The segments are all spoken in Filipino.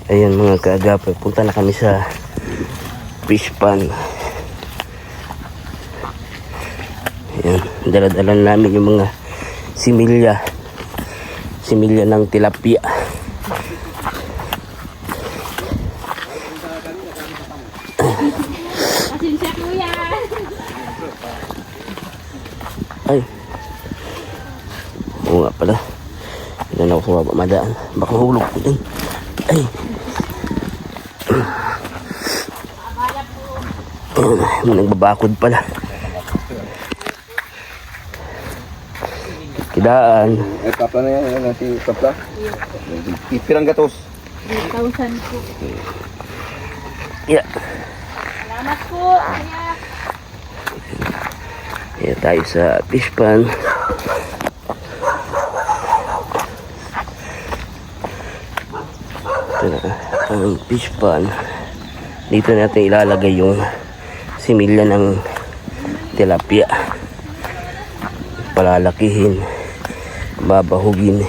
Ayan mga kaagapay, punta na kami sa fish pan. Ayan, dala-dala namin yung mga similya ng tilapia. Pasensya kuya. Ay, oo nga pala, hindi na ako sumaba madaan, baka mahulog ko din. Ay, may nagbabakod pala. Kidaan. Eh, kapla na yan, yan si kapla. Pirang gatos. 3,000 po. Yeah. Salamat po. Kuya. Ayan tayo sa fish pan. Ito na ang fish pan. Dito natin ilalagay yung similya ng tilapia. Palalakihin, babahugin.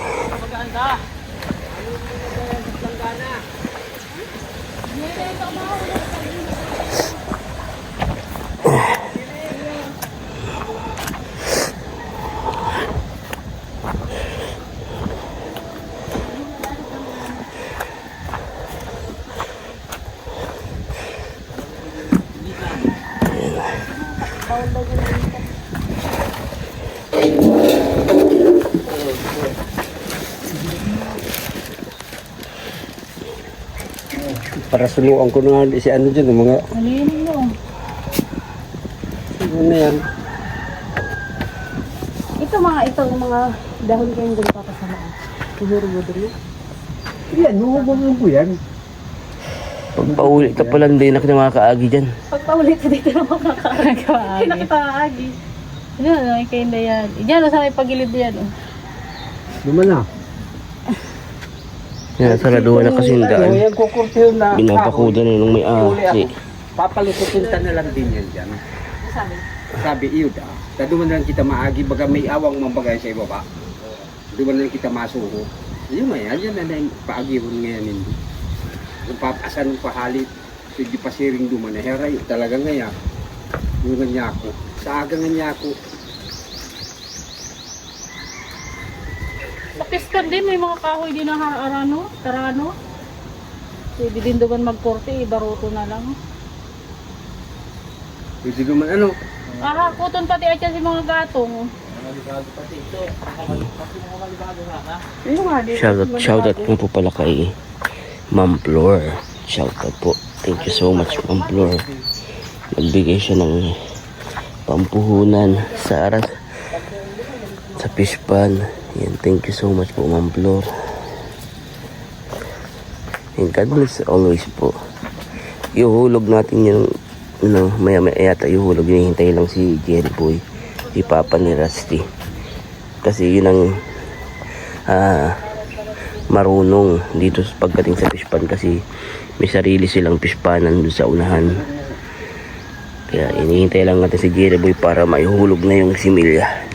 Para suluan ko na si ano dyan, mga... Malinis mo. Ano na yan? Ito mga dahon kayong doon papasalaan. Siguro doon. Yan, huwag po yan. Pagpaulit ka pala hindi na kinamakaagi dyan. Pagpaulit ka dito na makakaagi. Hindi na kakaagi. Yan, ay kayo na yan. Diyan, sa may pagilid yan. Duman na. Yan, saraduhan na kasi yung daan. Yan, kukurtiyon na. Binabakuda na nung may asi. Papalututin ka na lang din yan dyan. Sabi? Sabi, iyo da. Duman na lang kita maagi, baga may awang mambagay sa ibaba. Duman na lang kita masuho. Yung nga yan na yung paagihon ngayon hindi. Kung papasan ng pahalit, hindi pa siring duman na heray. Talaga ngayon, yung nga ako. Sa aga nga ako. Sa piskan din, may mga kahoy din na karano. Pwede din doon magkorte, ibaruto na lang. Pwede duman ano? Kuton pati at si mga gatong. Shoutout po pala kay Ma'am Flor. Shoutout po. Thank you so much, Ma'am Flor. Nagbigay siya ng pampuhunan sa aras sa fish pan. Yan, thank you so much po, Ma'am Flor. And God bless always po. Ihuhulog natin yung maya yata ihuhulog. Hinihintay lang si Jerry Boy, si Papa ni Rusty. Kasi yun ang marunong dito pagdating sa fish pan, kasi may sarili silang fish panan doon sa unahan. Kaya inihintay lang natin si Jerry Boy para maihulog na yung similya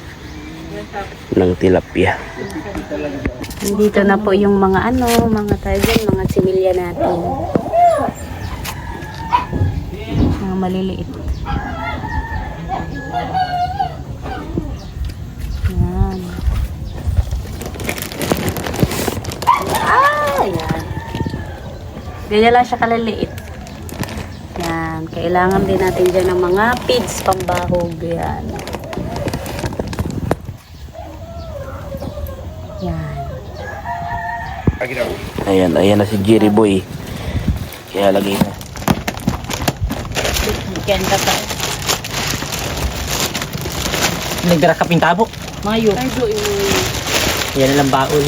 ng tilapia. Dito na po yung mga mga tayo mga similya natin. Mga maliliit. Yan. Yan. Ganyan lang siya kaliliit. Yan. Kailangan din natin dyan ng mga feeds pambahog. Yan. Yan. Ayan na si Jerry Boy. Kaya lagay na. Ikan ka pa. Nagdara ka pintabo. Mayo. Yan na lang baon.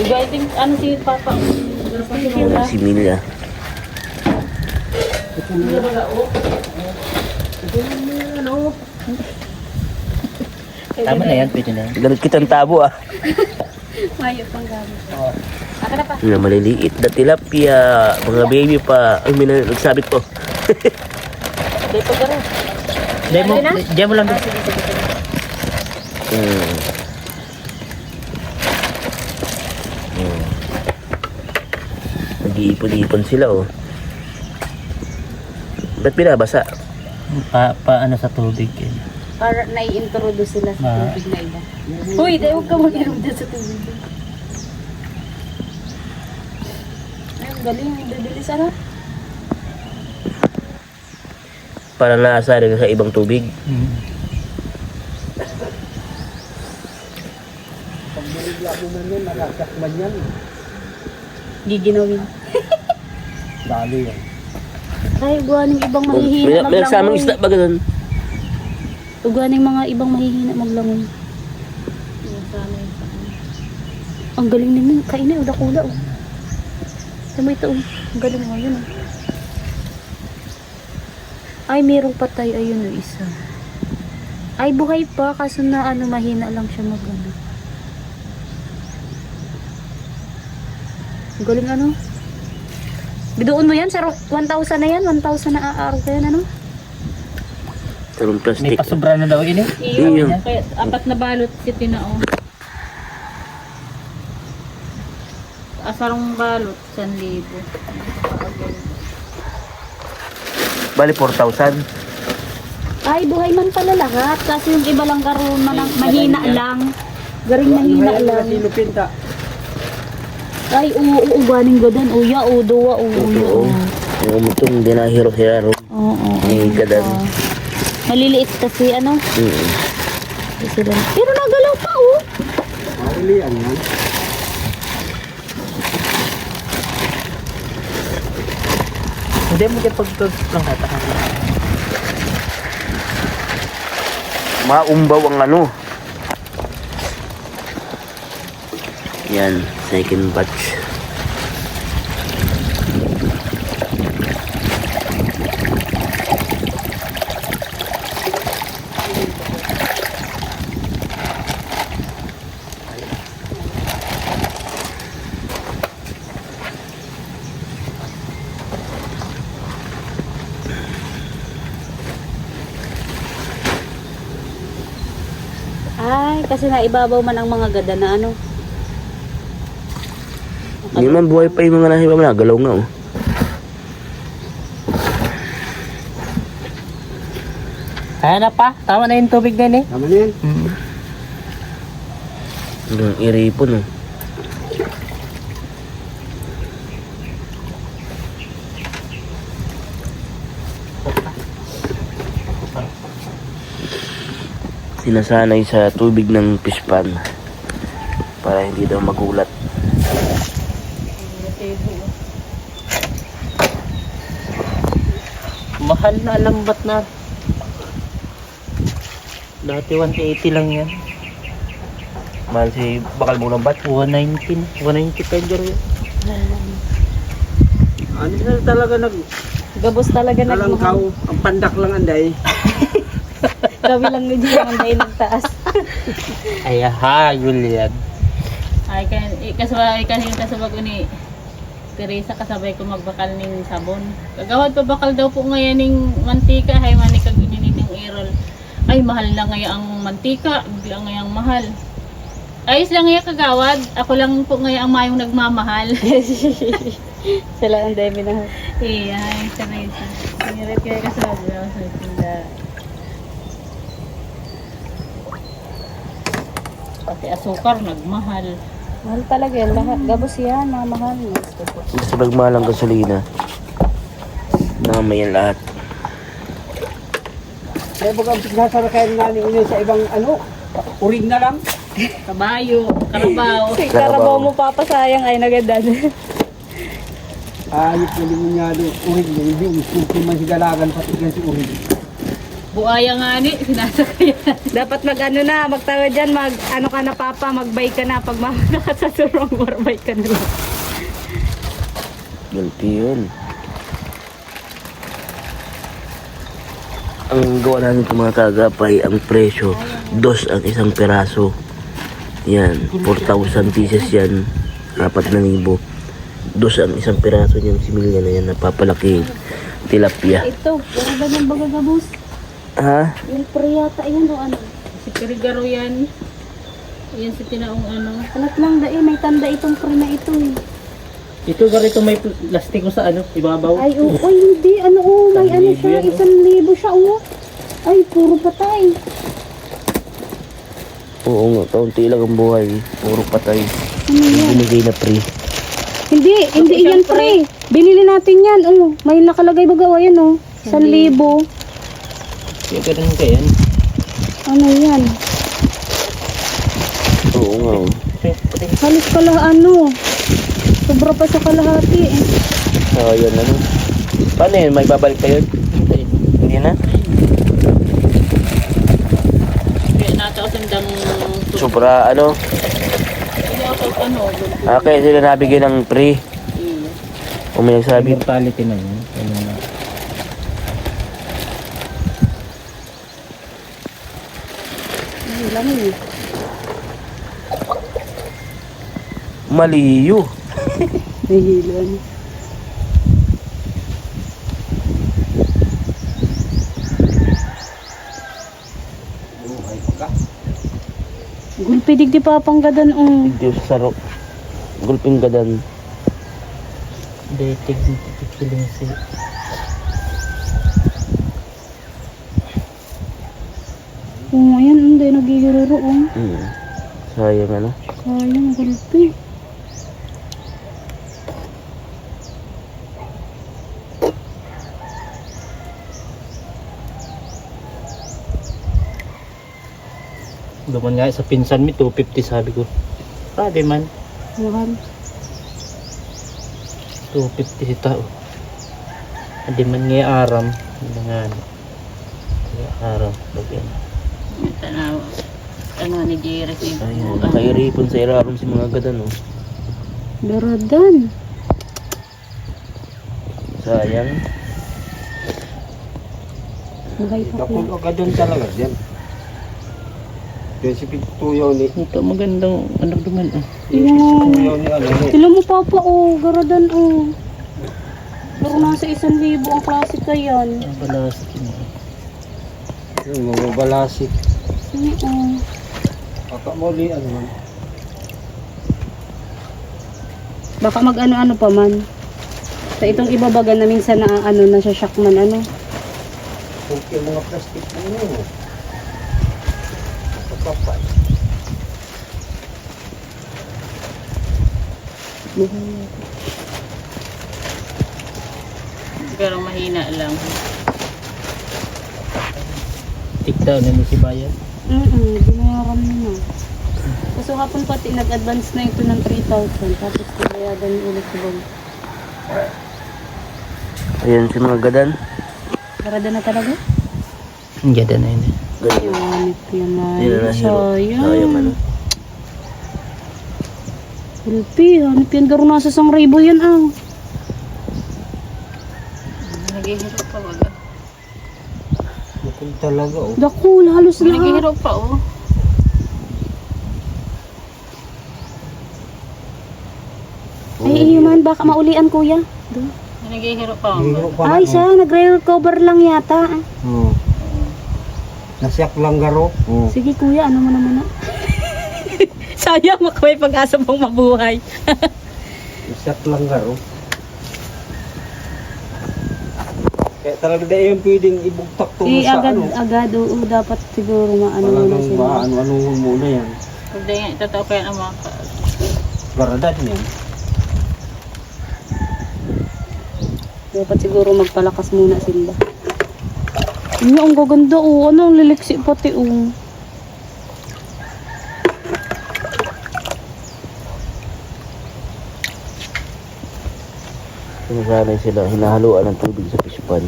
Iba, I think, si Papa? Similya. Tama na yan, pwede na yan. Gamit kitang tabo ah. Mayo pang gamit. Aka na pa. Na maliliit na tilapia, mga baby pa. Ay, may nagsabit po. Dito ka rin. Diyan mo lang. Sige. Nag-iipon-ipon sila oh. Ba't binabasa? Paano sa tubig eh. Para nai-introduce sila sa Ah. tubig na iba. Uy, dahil huwag ka mag-inom dyan sa tubig. Ay, ang galing. Ang bibilis, ano? Para naasari ka sa ibang tubig. Pag nilagla mo man yan, nakakakman yan. Giginawin. Dali yan. Ay, uganing ibang Oh, mahihina may nagsamang isda ba ganun? Uganing mga ibang mahihina maglangon. Ang galing naman. Kainay, udakula oh. Tama ito oh. Ang galing mo yun oh. Ay, merong patay. Ayun oh, isa. Ay, buhay pa. Kaso na ano, mahina lang siya mag ano. Ang galing ano. Bidoon mo yan, sa 1,000 na yan. 1,000 na aaraw ka yan, ano? Tarong May plastic. pasubra na daw ini. Iyo. Kaya apat na balot si Tinao. Asarong balot, 1,000. Bali 4,000. Ay, buhay man pala lahat. Kasi yung iba lang karoon man ang mahina lang. Garing mahina lang. Sinupinta. Ay, uuganing gadan. Uya, uduwa, Oo. Yung umutong hindi na hero sila. Oo. May gadan. Maliliit kasi, ano? Sila. Pero nagalaw pa, oh. Marilian yan. Hindi mo dyan pagpagplang katakan. Maumbaw ang ano. Yan, second batch. Ay, kasi naibabaw man ang mga gada na ano. Hindi man buhay pa yung mga nahiba mo. Nagalaw nga oh. Kaya na pa. Tama na yung tubig din eh. Tama na yan. Hanggang iripon oh. Sinasanay sa tubig ng fish pan para hindi daw magulat. Mahal na lambat na. Dati 180 lang yan. Mahal si bakal mo lambat. 119. 190 peso yun. Ano na talaga Gabos talaga nagmahal. Ang pandak lang anday. Gabi lang medyo ang dahil nagtaas. Ay, hagul yan. Ay, kasabay ko ni Teresa, kasabay ko magbakal ning sabon. Kagawad pa bakal daw po ngayon ning mantika, hay manikag inining irol. Ay, mahal na ngayon ang mantika, bigla ngayon mahal. Ayos lang ngayon kagawad, ako lang po ngayon ang mayong nagmamahal. Sila ang dahil minahal. Iya, ay, Teresa. Sinirip kaya kasabay daw sa tinda. Pati asukar, nagmahal. Mahal talaga yan lahat. Gabos yan, mga mahal. Basta magmahal ang gasolina. Namay yan lahat. Kaya baga sasarakayan nga ninyo sa ibang ano, urig na lang. Kabayo, karabaw. Karabaw mo papasayang ay nagadan. Ayos na din nga doon, urig na, hindi usuki man si Galagan pati si urig. Buaya nga ni, sinasakayan. Dapat mag-ano na, magtawa dyan, ano ka na papa, mag-bike ka na. Pag nakatasurong or bike ka na lang. Ganti yun. Ang gawa namin itong mga kagapay, ang presyo, 2 ang isang peraso. Yan, 4,000 pieces yan. 4,000. 2 ang isang peraso niyang similya na yan, napapalaki tilapia. Ito, ano ba yung bagagabos? Ha? Yung priyata, yun o ano? Si Perigaro yan. Yan si tinaong ano. Alat lang dahil, may tanda itong pre na ito eh. Ito ganito may plastic ko sa ano, ibabaw. Ay, oo, ay, hindi. Ano, may ano siya. 1,000 siya, Ay, puro patay. Oo nga, kaunti lang ang buhay. Puro patay. Ano Yung yan? binigay na pre. Hindi yan pre. Binili natin yan. May nakalagay baga, yan 1,000. Kaya ganun kaya yan. Ano yan? Oo nga. Halos sobra pa sa kalahati eh. Sayang ano. Paano yun? May babalik pa yun? Hindi na? Kaya nata ko sindang Sobra ano. Hindi ako ano. Okay, sila nabigyan ng pre. Kung may nagsabi. Mortality na yun. Ano na. Ay, lamin eh. Maliyo. Nahilan. Buhay pa ka. Gulpi digdi pa panggadan Hindi sa saro. Gulping gadan. Dating pikiling si. Ayan, hindi naghihiriro Sayang ano. Sayang, gulpi. Duman nga sa pinsan mi, 250 sabi ko. Pwede man. Mahal. 250 si tao. Hindi man nga aram. Hindi nga ano. Nga aram. Bagyan. Ano ni Jerry si Ayun, nakairipon sa irarom si mga gadan Beradan. Sayang. Buhay pa Dako ko. ka doon talaga dyan. Kaya si tuyaw ni Ito magandang anak duman. tuyaw ni ano ni. Sila mo papa garadan Pero nasa 1,000 ang klase ka yan. Balasik yun. Yung mga balasik. Oo. Kakamuli ano man. Baka mag-ano-ano pa man. Sa itong ibabaga na minsan na na siya shock man Kung yung mga plastic na yun. Kapapay. Pero mahina lang. Tikta na ni si Bayan. Binayaran mo na. Kaso hapon pati nag-advance na ito ng 3,000 tapos pinayadan niyo ulit sa bag. Ayan si mga gadan. Garada na talaga? Hindi na yun. Ganyan. Yan na. Hindi na nahiro. Sayang. Sayang ano. Gulpi, hanip yan garo nasa 1,000 yan Naghihiro pa baga. Bukod talaga Dako, halos lahat. Naghihiro pa Ay, man, baka maulian kuya. Naghihiro pa Hiro pa Ay, siya, nagre-recover lang yata. Nasyak lang garo. Sige kuya, ano mo naman na. Sayang, may pag-asa pong mabuhay. Nasyak lang garo. Kaya talaga na yung pwedeng ibugtak to sa ano. Agad, oo, dapat siguro maano na Talagang sila. ano muna yan. Hindi nga, totoo kaya ang mga Garadan yan. Dapat siguro magpalakas muna sila. Ang gaganda ang liliksi pati Sinasanay sila. Hinahaluan ng tubig sa pispan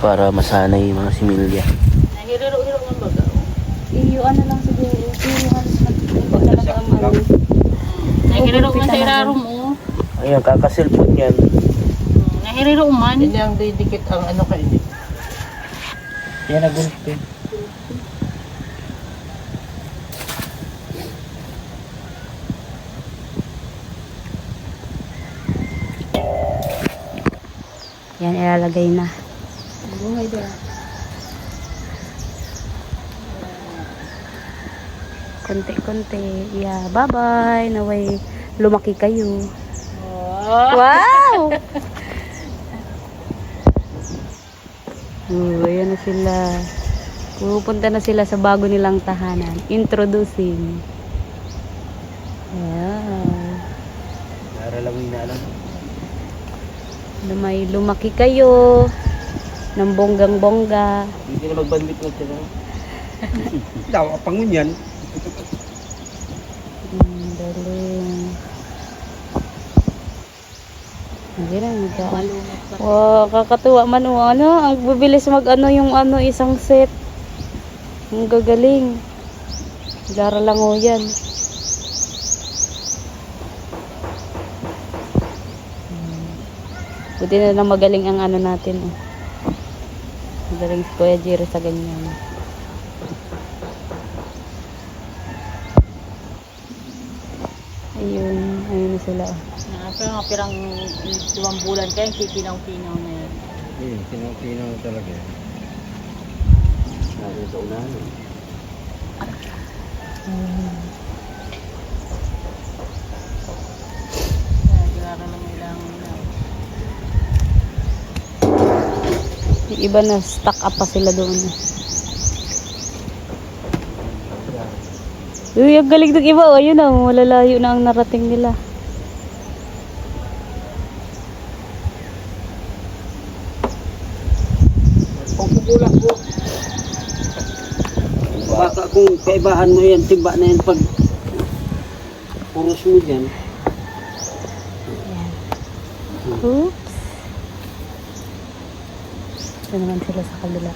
para masanay yung mga similya. Naghihiro-hiro ng baga. Iyo ano lang siguro. Iyo halos talaga ang ano. Naghihiro man sa irarom Ayan, kakasilpon yan. Naghihiro man. Yan yung didikit ang ano ka ini. Yan na gulpi. Yan, ilalagay na. Buhay doon. Konti-konti. Yeah, bye-bye. Naway lumaki kayo. Wow. Oh. Wow! Ayan na sila. Pupunta na sila sa bago nilang tahanan. Introducing. Wow. Naralawin na lang. May lumaki kayo ng bonggang-bongga. Hindi na magbandit na sila. Daw, pangunyan. Galing. Hindi na, wow, kakatuwa man o ano, ang bibilis mag ano yung ano, isang set. Ang gagaling. Gara lang o yan. Buti na lang magaling ang ano natin. Oh. Magaling si Kuya Jiro sa ganyan. Ayun, ayun na sila. Oh. Pero mga pirang 2 bulan kayo, kikinaw-kinaw na yan. Tinaw talaga. Naroon sa unahan. Gara lang ilang Yung iba na stuck up pa sila doon. Uy, ang galing ng iba. Ayun na, malalayo na ang narating nila. Pagkukulang po. Baka kung kaibahan mo yan, timba na yan pag puros mo dyan. Oops. Ito naman sila sa kabila.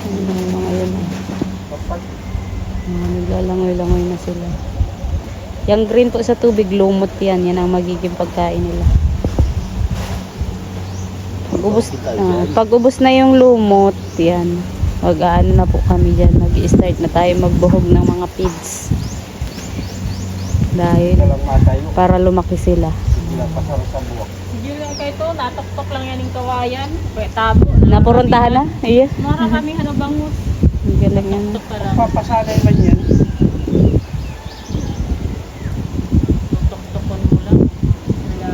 Ayun na yung mga yun. Naglalangoy-langoy na sila. Yung green po sa tubig, lumot yan. Yan ang magiging pagkain nila. Pag ubos na yung lumot, yan. Mag-aano na po kami dyan. Mag-i-start na tayo magbuhog ng mga pigs. Dahil para lumaki sila. Hindi lang kayo ito, natok-tok lang yan yung kawayan. Pwede tabo. Napurontahan na? Iya. Mara kami bangus. Ang galing yan. Tok pa lang. Papasanay man yan. Tok-tokon mo lang. Wala.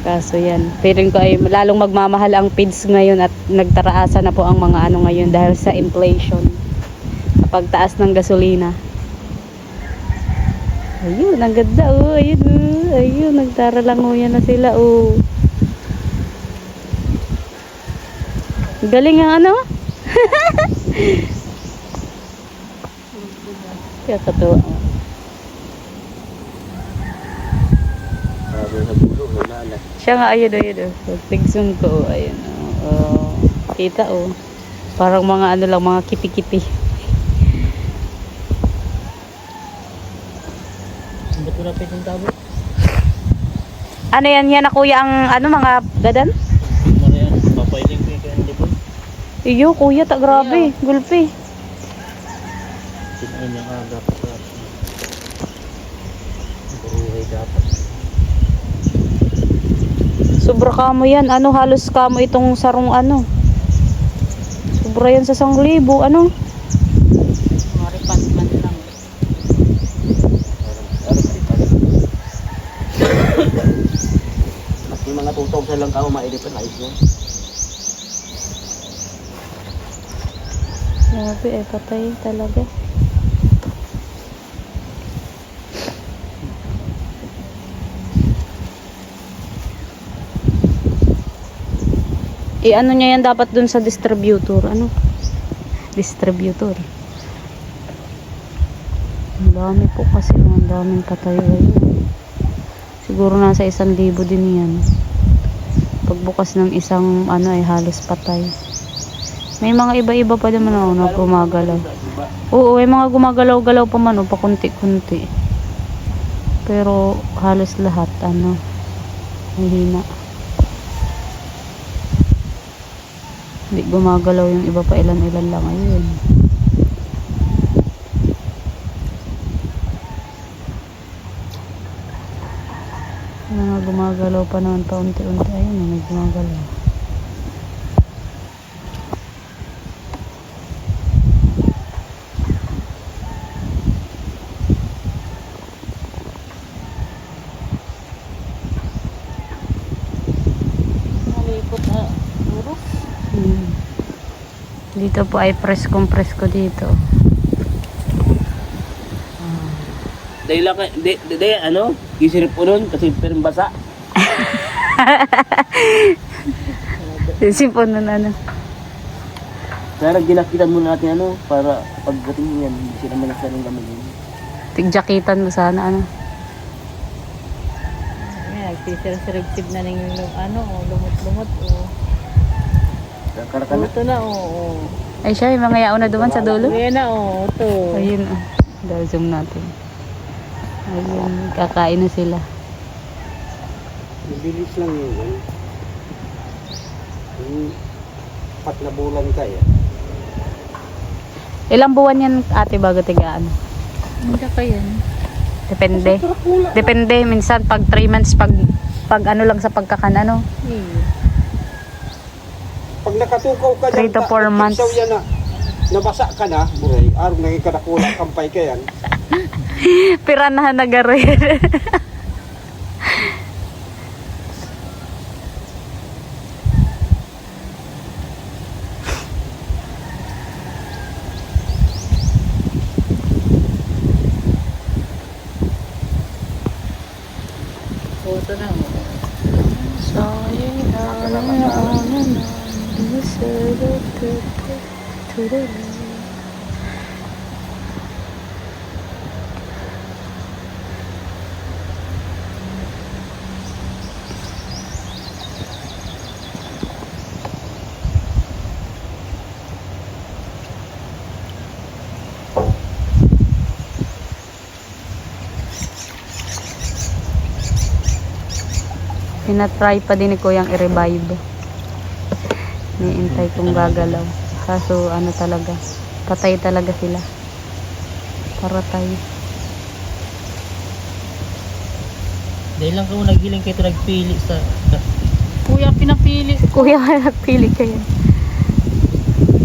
Kaso yan. Feeling ko ay lalong magmamahal ang pigs ngayon at nagtaraasa na po ang mga ano ngayon dahil sa inflation. Kapag taas ng gasolina. Ayun, ang ganda oh. Ayun oh. Ayun, nagtaralanguyan na sila oh. Galing ang ano? Kaya katuwa. Sabi sa dulo, wala na. Siya nga, ayun oh. Tigsun ko oh. Ayun oh. Oh. Kita oh. Parang mga ano lang, mga kiti-kiti. Ba't ko napit yung tabo? Ano yan na kuya ang ano mga gadan? Marian, papailing ko yung kaya hindi po. Iyo kuya, ta grabe. Gulpi. Sinain niya ka, dapat ka. Buruhay dapat. Sobra kamo yan. Ano halos kamo itong sarong ano. Sobra yan sa 1,000. Ano? Maripat man lang. Yung mga tutog sa lang kamo, mailipan, ayos yan. Grabe eh, patay talaga. Ano niya yan dapat dun sa distributor. Ano? Distributor. Ang dami po kasi. Ang daming patay. Siguro nasa 1,000 din yan. Pagbukas ng isang ano ay halos patay. May mga iba-iba pa naman ako na gumagalaw. Oo, may mga gumagalaw-galaw pa man, pakunti-kunti. Pero halos lahat, mahina. Hindi gumagalaw yung iba pa, ilan-ilan lang. Ayun. Mga gumagalaw pa naman paunti-unti. Ayun, may gumagalaw. Malipot na duros. Dito po ay presko dito. Dahil lang, isirip po nun kasi pero basa. Sipon na Sana ginakitan muna natin para pagdating yan, hindi sila malasa ng gamitin. Tigjakitan mo sana, Ayan, nagsisirag-sirag na ng lumot-lumot. Karakan na. Ito na, oo. Ay siya, yung mga yao na duman sa dulo. Ayan na, oo. Ito. Ayun, zoom natin. Ayun, kakain na sila. Mabilis lang yun. Yung 4 na bulan kaya. Ilang buwan yan ate bago tigaan? Hindi ka yan. Depende. Depende, minsan pag 3 months, pag lang sa pagkakan, Pag nakatukaw ka 3 to 4 months. Isaw yan na. Nabasa ka na, buray. Araw nagkakadakula, kampay ka yan. Piranahan na garoy. Oo, ito na, oo. Tinatry pa din ni Kuyang i-revive. Niintay kong gagalaw. Kaso talaga, patay talaga sila. Paratay. Dahil lang kung nagiling kayo ito nagpili sa Kuya, pinapili. Kuya, nagpili kayo.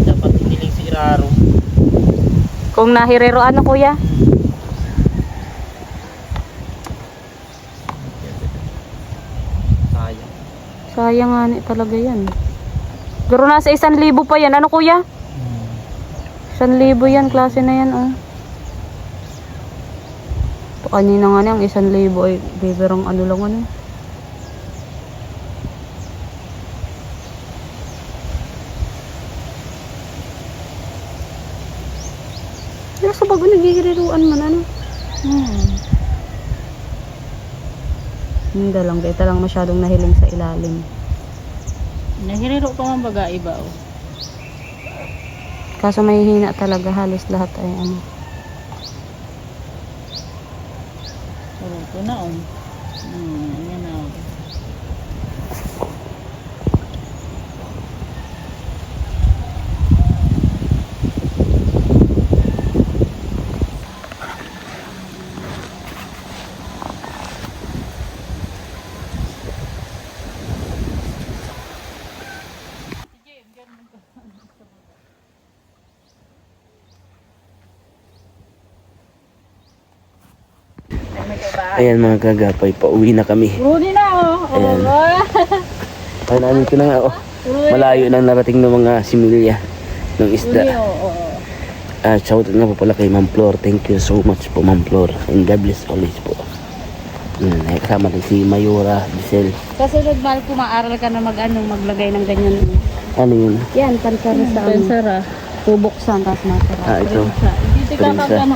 dapat hiniling si Iraro. Kung nahirero, kuya? Sayang. Sayang nga talaga yan. Pero nasa 1,000 pa yan. Ano kuya? 1,000 yan. Klase na yan. Kanina nga ang 1,000 ay biberang lang. Pero sa bago nagigiriruan man Hindi lang. Dito lang masyadong nahiling sa ilalim. Nahiriro pa man baga iba, Kaso may hina talaga. Halos lahat ay Oo, ito na, ayan na, Ayan mga kagapay, pauwi na kami. Rudy na, Ayan. Ay, namin ko na nga, malayo na narating ng mga similya ng isda. Shoutout na po pala kay Ma'am Flor. Thank you so much po, Ma'am Flor. And God bless always po. Kasama din si Mayora, Giselle. Kasunod mahal ko maaral ka na maglagay ng ganyan. Ano yun? Yan, pansara sa Pensara. bubuksan, tapos masara. Ito. Dito ka Prensa. kag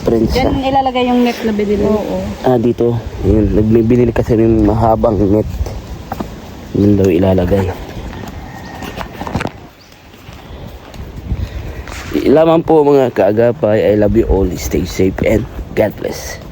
Prensa. Yan ilalagay yung net na binili. Oo. Dito. Yun, nagbibili kasi ng mahabang net. Yun daw ilalagay. lamang po mga kaagapay. I love you all. Stay safe and God bless.